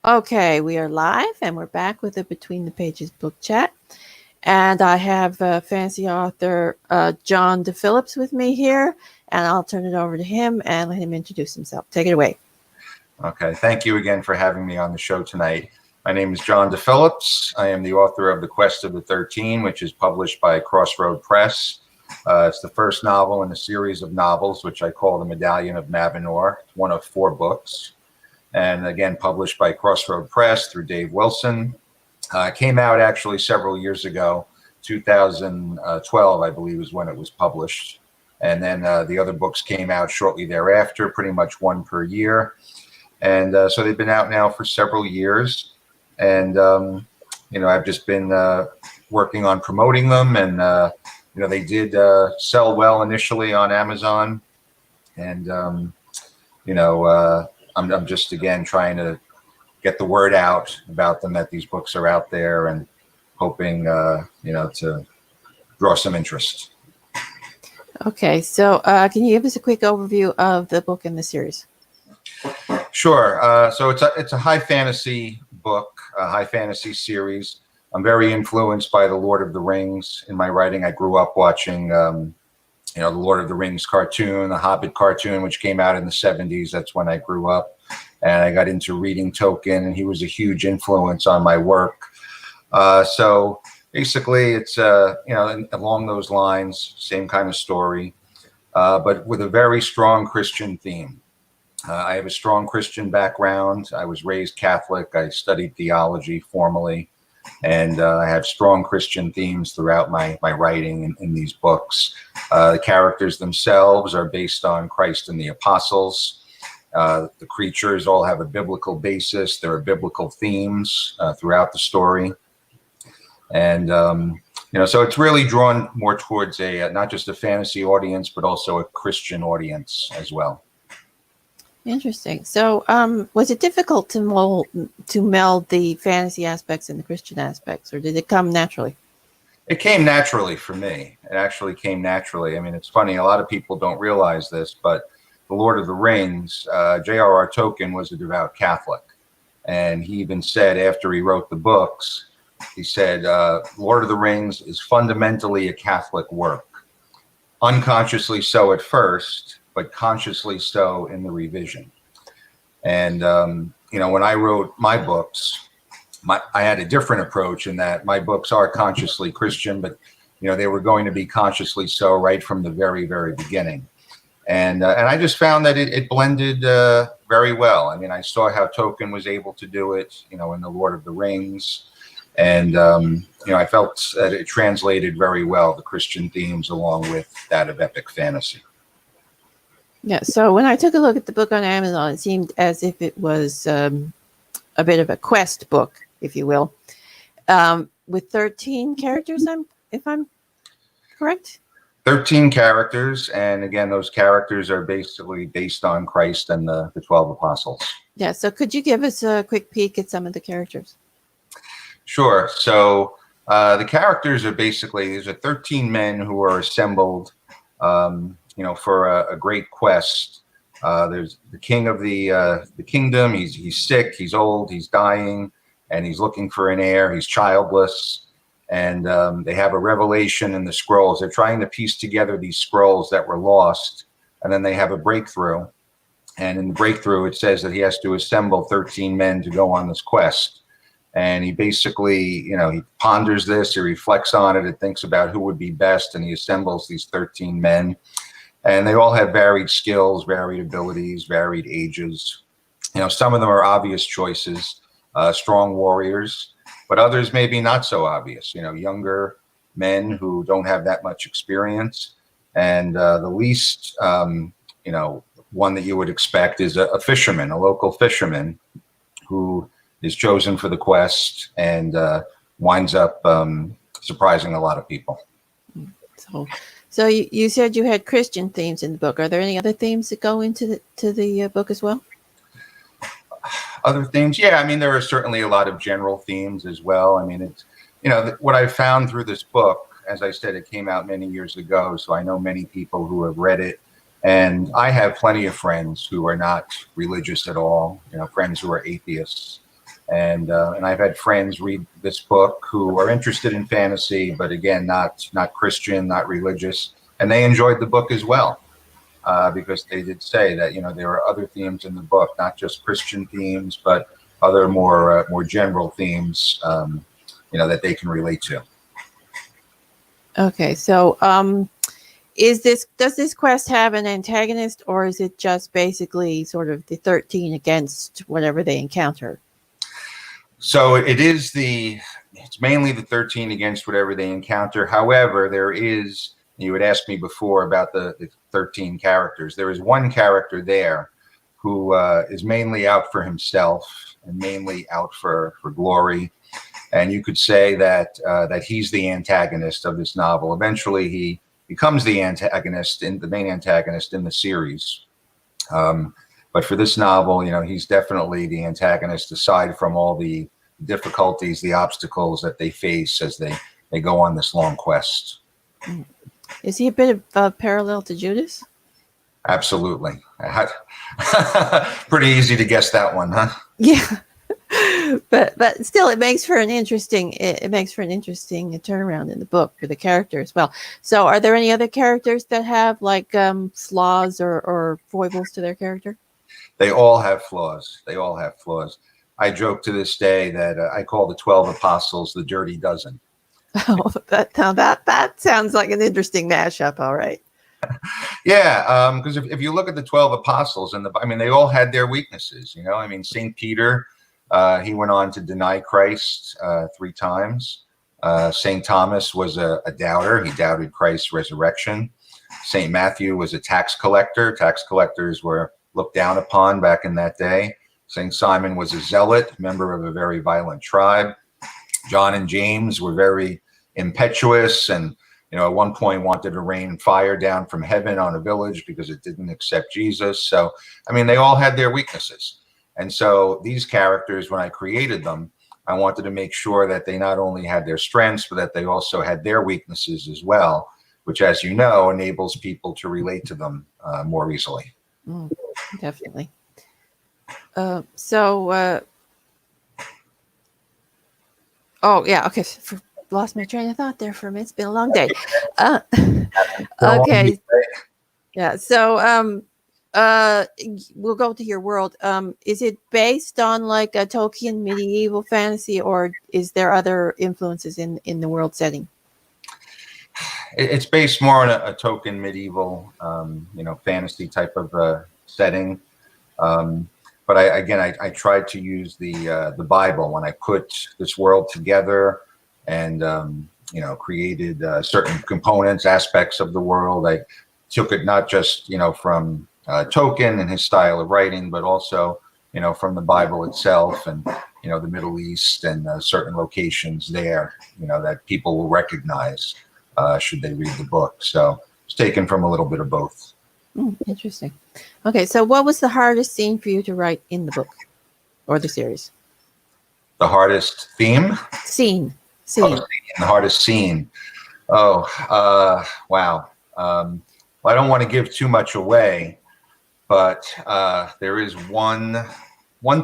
Okay, we are live and we're back with a Between the Pages book chat. And I have fantasy author John DeFilippis with me here, and I'll turn it over to him and let him introduce himself. Take it away. Okay, thank you again for having me on the show tonight. My name is John DeFilippis. I am the author of The Quest of the 13, which is published by Crossroad Press. It's the first novel in a series of novels, which I call the Medallion of Mavinor. It's one of 4 books. And again, published by Crossroad Press through Dave Wilson. Came out actually several years ago. 2012, I believe, is when it was published. And then the other books came out shortly thereafter, pretty much one per year. And so they've been out now for several years. And, I've just been working on promoting them. And, they did sell well initially on Amazon. And, I'm just, again, trying to get the word out about them, that these books are out there, and hoping, to draw some interest. Okay, so can you give us a quick overview of the book and the series? Sure. So it's a high fantasy book, a high fantasy series. I'm very influenced by The Lord of the Rings in my writing. I grew up watching the Lord of the Rings cartoon, the Hobbit cartoon, which came out in the 70s. That's when I grew up. And I got into reading Tolkien, and he was a huge influence on my work. So basically, it's, along those lines, same kind of story, but with a very strong Christian theme. I have a strong Christian background. I was raised Catholic. I studied theology formally. And I have strong Christian themes throughout my writing in these books. The characters themselves are based on Christ and the apostles. The creatures all have a biblical basis. There are biblical themes throughout the story. And, so it's really drawn more towards not just a fantasy audience, but also a Christian audience as well. Interesting. So was it difficult to meld the fantasy aspects and the Christian aspects, or did it come naturally? It came naturally for me. It actually came naturally. I mean, it's funny, a lot of people don't realize this, but The Lord of the Rings, J.R.R. Tolkien was a devout Catholic. And he even said after he wrote the books, he said, Lord of the Rings is fundamentally a Catholic work. Unconsciously so at first, but consciously so in the revision. And, when I wrote my books, I had a different approach in that my books are consciously Christian, but, they were going to be consciously so right from the very, very beginning. And I just found that it blended very well. I mean, I saw how Tolkien was able to do it, in The Lord of the Rings. And, I felt that it translated very well, the Christian themes along with that of epic fantasy. Yeah, so when I took a look at the book on Amazon, it seemed as if it was a bit of a quest book, if you will, with 13 characters, if I'm correct? 13 characters, and again, those characters are basically based on Christ and the 12 apostles. Yeah, so could you give us a quick peek at some of the characters? Sure. So the characters are basically, these are 13 men who are assembled for a great quest. There's the king of the kingdom. He's sick, he's old, he's dying, and he's looking for an heir. He's childless, and they have a revelation in the scrolls. They're trying to piece together these scrolls that were lost, and then they have a breakthrough. And in the breakthrough, it says that he has to assemble 13 men to go on this quest. And he basically, he ponders this, he reflects on it, and thinks about who would be best, and he assembles these 13 men. And they all have varied skills, varied abilities, varied ages. Some of them are obvious choices, strong warriors, but others maybe not so obvious. Younger men who don't have that much experience. And the least, one that you would expect is a fisherman, a local fisherman who is chosen for the quest and winds up surprising a lot of people. So you said you had Christian themes in the book. Are there any other themes that go into the book as well? Other themes? Yeah, I mean, there are certainly a lot of general themes as well. I mean, it's, what I've found through this book, as I said, it came out many years ago, so I know many people who have read it. And I have plenty of friends who are not religious at all, friends who are atheists. And I've had friends read this book who are interested in fantasy, but again, not Christian, not religious, and they enjoyed the book as well. Because they did say that there are other themes in the book, not just Christian themes, but other more general themes, that they can relate to. Okay, so does this quest have an antagonist, or is it just basically sort of the 13 against whatever they encounter? So it's mainly the 13 against whatever they encounter. However, you had asked me before about the 13 characters. There is one character there who is mainly out for himself and mainly out for glory. And you could say that he's the antagonist of this novel. Eventually, he becomes the main antagonist in the series. But for this novel, he's definitely the antagonist, aside from all the difficulties, the obstacles that they face as they go on this long quest. Is he a bit of a parallel to Judas? Absolutely. Pretty easy to guess that one, huh? Yeah. but still, it makes for an interesting turnaround in the book for the character as well. So are there any other characters that have like flaws or foibles to their character? They all have flaws. I joke to this day that I call the 12 apostles the dirty dozen. Oh, that sounds like an interesting mashup. All right. Yeah, because if you look at the 12 apostles, they all had their weaknesses. St. Peter, he went on to deny Christ 3 times. St. Thomas was a doubter. He doubted Christ's resurrection. St. Matthew was a tax collector. Tax collectors were looked down upon back in that day. St. Simon was a zealot, member of a very violent tribe. John and James were very impetuous and at one point wanted to rain fire down from heaven on a village because it didn't accept Jesus. So, they all had their weaknesses. And so these characters, when I created them, I wanted to make sure that they not only had their strengths, but that they also had their weaknesses as well, which, as you know, enables people to relate to them more easily. Definitely. Okay. Lost my train of thought there for a minute. It's been a long day. Okay. Yeah. So we'll go to your world. Is it based on like a Tolkien medieval fantasy, or is there other influences in the world setting? It's based more on a Tolkien medieval, fantasy type of setting. But I tried to use the Bible when I put this world together and created certain components, aspects of the world. I took it not just from Tolkien and his style of writing, but also from the Bible itself and the Middle East and certain locations there that people will recognize should they read the book. So it's taken from a little bit of both. Interesting. Okay, so what was the hardest scene for you to write in the book or the series? The hardest theme? Scene. The hardest scene. Wow. Well, I don't want to give too much away, but there is one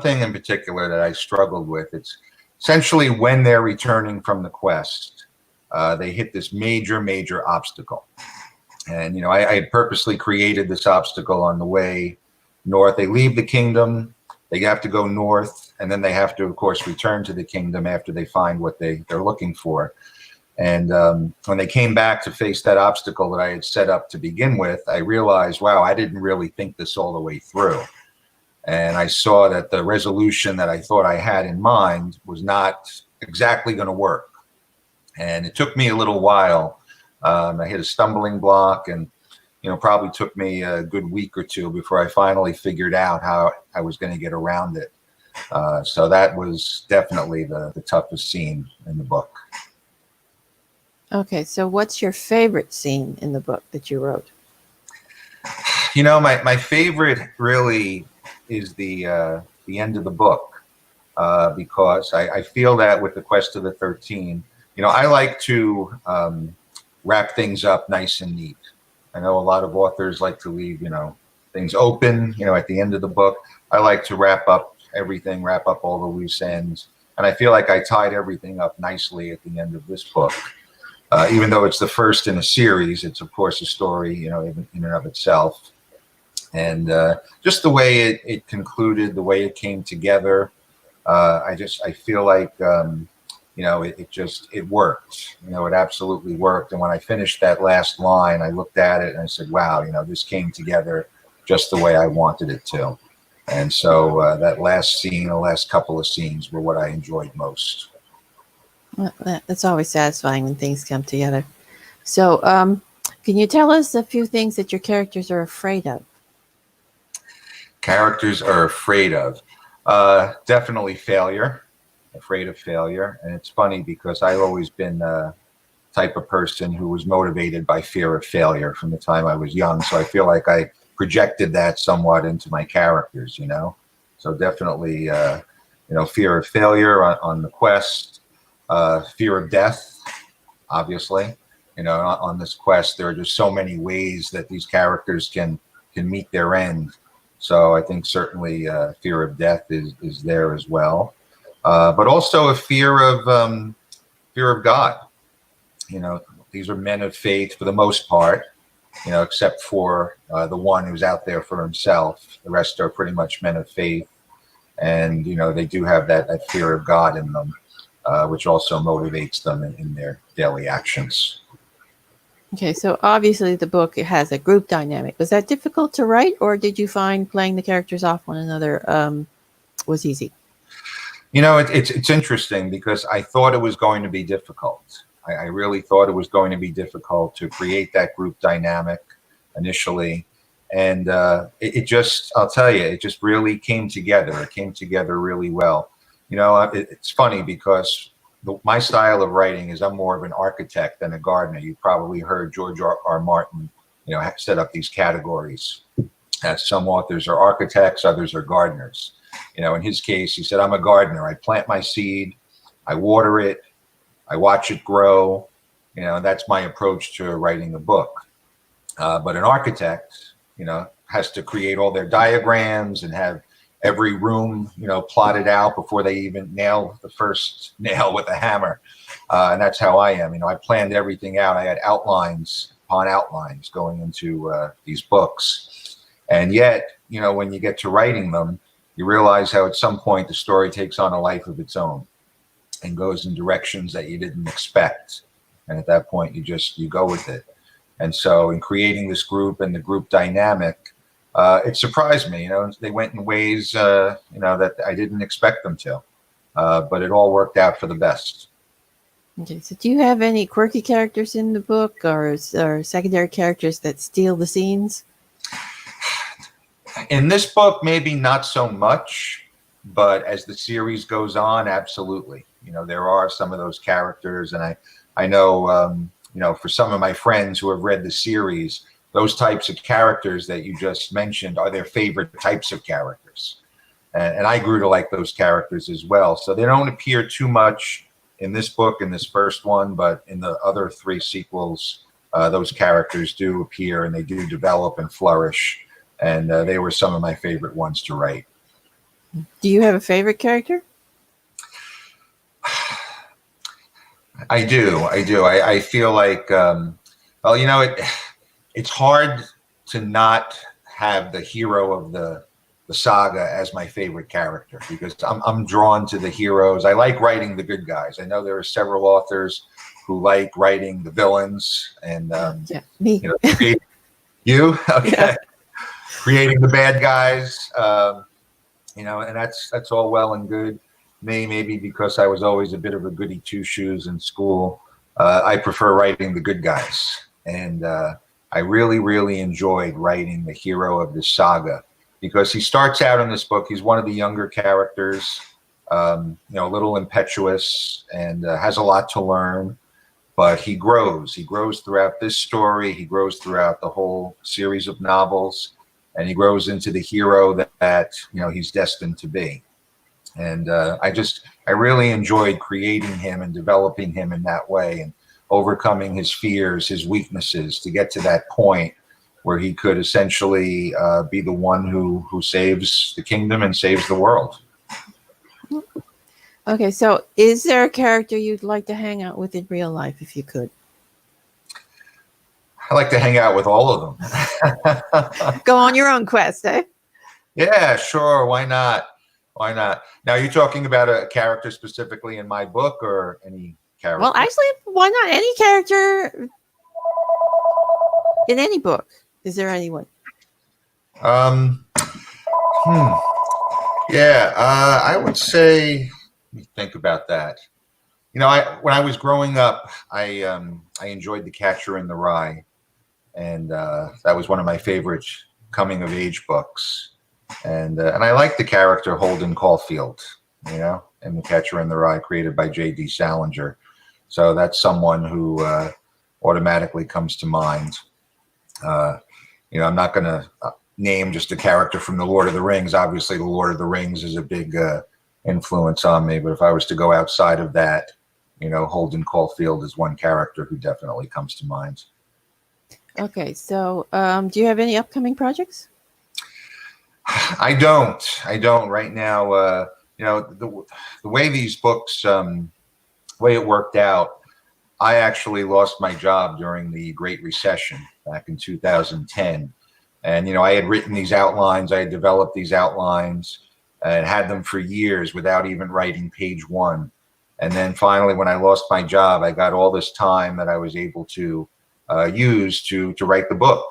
thing in particular that I struggled with. It's essentially when they're returning from the quest, they hit this major obstacle. And, I had purposely created this obstacle on the way north. They leave the kingdom, they have to go north, and then they have to, of course, return to the kingdom after they find what they're looking for. And when they came back to face that obstacle that I had set up to begin with, I realized, wow, I didn't really think this all the way through. And I saw that the resolution that I thought I had in mind was not exactly going to work. And it took me a little while. I hit a stumbling block, and probably took me a good week or two before I finally figured out how I was going to get around it. So that was definitely the toughest scene in the book. Okay, so what's your favorite scene in the book that you wrote? My favorite really is the end of the book, because I feel that with the Quest of the 13, I like to wrap things up nice and neat. I know a lot of authors like to leave, things open, at the end of the book. I like to wrap up everything, wrap up all the loose ends. And I feel like I tied everything up nicely at the end of this book. Even though it's the first in a series, it's of course a story, you know, in and of itself. And just the way it concluded, the way it came together, I feel like, you know, it worked. You know, it absolutely worked. And when I finished that last line, I looked at it and I said, wow, you know, this came together just the way I wanted it to. And so that last scene, the last couple of scenes were what I enjoyed most. Well, that's always satisfying when things come together. So, can you tell us a few things that your characters are afraid of? Characters are afraid of. Definitely failure. Afraid of failure. And it's funny because I've always been the type of person who was motivated by fear of failure from the time I was young. So I feel like I projected that somewhat into my characters, you know. So definitely, you know, fear of failure on the quest. Fear of death, obviously. You know, on this quest, there are just so many ways that these characters can meet their end. So I think certainly fear of death is there as well. But also a fear of God. You know, these are men of faith for the most part, you know, except for the one who's out there for himself. The rest are pretty much men of faith. And, you know, they do have that fear of God in them, which also motivates them in their daily actions. Okay, so obviously the book has a group dynamic. Was that difficult to write, or did you find playing the characters off one another was easy? You know, it's interesting because I thought it was going to be difficult. I really thought it was going to be difficult to create that group dynamic initially. And it just, I'll tell you, it just really came together. It came together really well. You know, it's funny because my style of writing is I'm more of an architect than a gardener. You probably heard George R. Martin, you know, set up these categories. Some authors are architects, others are gardeners. You know, in his case, he said, I'm a gardener. I plant my seed, I water it, I watch it grow. You know, that's my approach to writing a book. But an architect, you know, has to create all their diagrams and have every room, you know, plotted out before they even nail the first nail with a hammer. And that's how I am. You know, I planned everything out. I had outlines upon outlines going into these books. And yet, you know, when you get to writing them, you realize how at some point the story takes on a life of its own and goes in directions that you didn't expect. And at that point, you go with it. And so in creating this group and the group dynamic, it surprised me. You know, they went in ways, you know, that I didn't expect them to. But it all worked out for the best. Okay, so do you have any quirky characters in the book or secondary characters that steal the scenes? In this book, maybe not so much, but as the series goes on, absolutely. You know, there are some of those characters, and I know, you know, for some of my friends who have read the series, those types of characters that you just mentioned are their favorite types of characters. And I grew to like those characters as well. So they don't appear too much in this book, in this first one, but in the other 3 sequels, those characters do appear and they do develop and flourish. And they were some of my favorite ones to write. Do you have a favorite character? I do. I feel like, well, you know, it's hard to not have the hero of the saga as my favorite character because I'm drawn to the heroes. I like writing the good guys. I know there are several authors who like writing the villains and yeah, me. You know, you okay. Yeah. Creating the bad guys, you know, and that's all well and good. Maybe because I was always a bit of a goody two-shoes in school, I prefer writing the good guys. And I really enjoyed writing the hero of this saga because he starts out in this book, he's one of the younger characters, you know, a little impetuous and has a lot to learn, but he grows. He grows throughout this story. He grows throughout the whole series of novels. And he grows into the hero that you know he's destined to be. And I really enjoyed creating him and developing him in that way and overcoming his fears, his weaknesses to get to that point where he could essentially be the one who saves the kingdom and saves the world. Okay, so is there a character you'd like to hang out with in real life if you could? I like to hang out with all of them. Go on your own quest, eh? Yeah, sure. Why not? Why not? Now, are you talking about a character specifically in my book or any character? Well, actually, why not any character in any book? Is there anyone? Um, hmm. Yeah, I would say, let me think about that. When I was growing up, I enjoyed The Catcher in the Rye, and that was one of my favorite coming of age books. And I like the character Holden Caulfield, in The Catcher in the Rye, created by J.D. Salinger. So that's someone who automatically comes to mind. I'm not going to name just a character from The Lord of the Rings. Obviously, The Lord of the Rings is a big influence on me. But if I was to go outside of that, Holden Caulfield is one character who definitely comes to mind. Okay, so do you have any upcoming projects? I don't right now. The way these books, the way it worked out, I actually lost my job during the Great Recession back in 2010. And, I had written these outlines, I had developed these outlines and had them for years without even writing page one. And then finally, when I lost my job, I got all this time that I was able to use to write the book.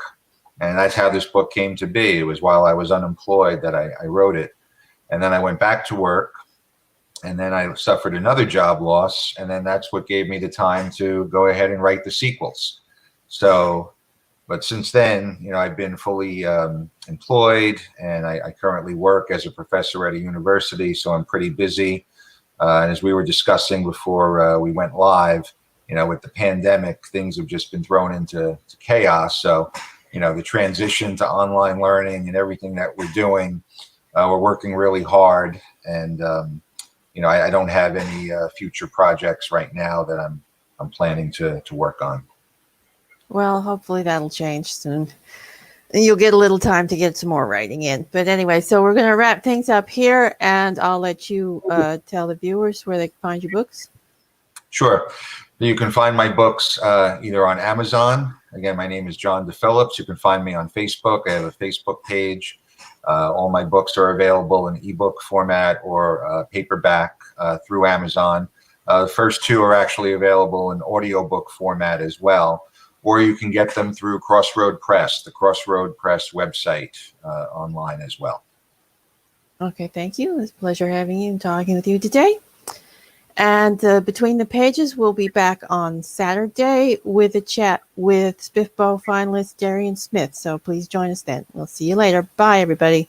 And that's how this book came to be. It was while I was unemployed that I wrote it. And then I went back to work, and then I suffered another job loss. And then that's what gave me the time to go ahead and write the sequels. But since then, I've been fully employed, and I currently work as a professor at a university. So I'm pretty busy. And as we were discussing before we went live, with the pandemic, things have just been thrown into chaos. So, the transition to online learning and everything that we're doing, we're working really hard. And, I don't have any future projects right now that I'm planning to work on. Well, hopefully that'll change soon. You'll get a little time to get some more writing in. But anyway, so we're going to wrap things up here, and I'll let you tell the viewers where they can find your books. Sure. You can find my books either on Amazon. Again, my name is John DeFilippis. You can find me on Facebook. I have a Facebook page. All my books are available in ebook format or paperback through Amazon. The first two are actually available in audiobook format as well. Or you can get them through Crossroad Press, the Crossroad Press website online as well. Okay, thank you. It's a pleasure having you and talking with you today. And Between the Pages, we'll be back on Saturday with a chat with Spiffbo finalist Darian Smith. So please join us then. We'll see you later. Bye, everybody.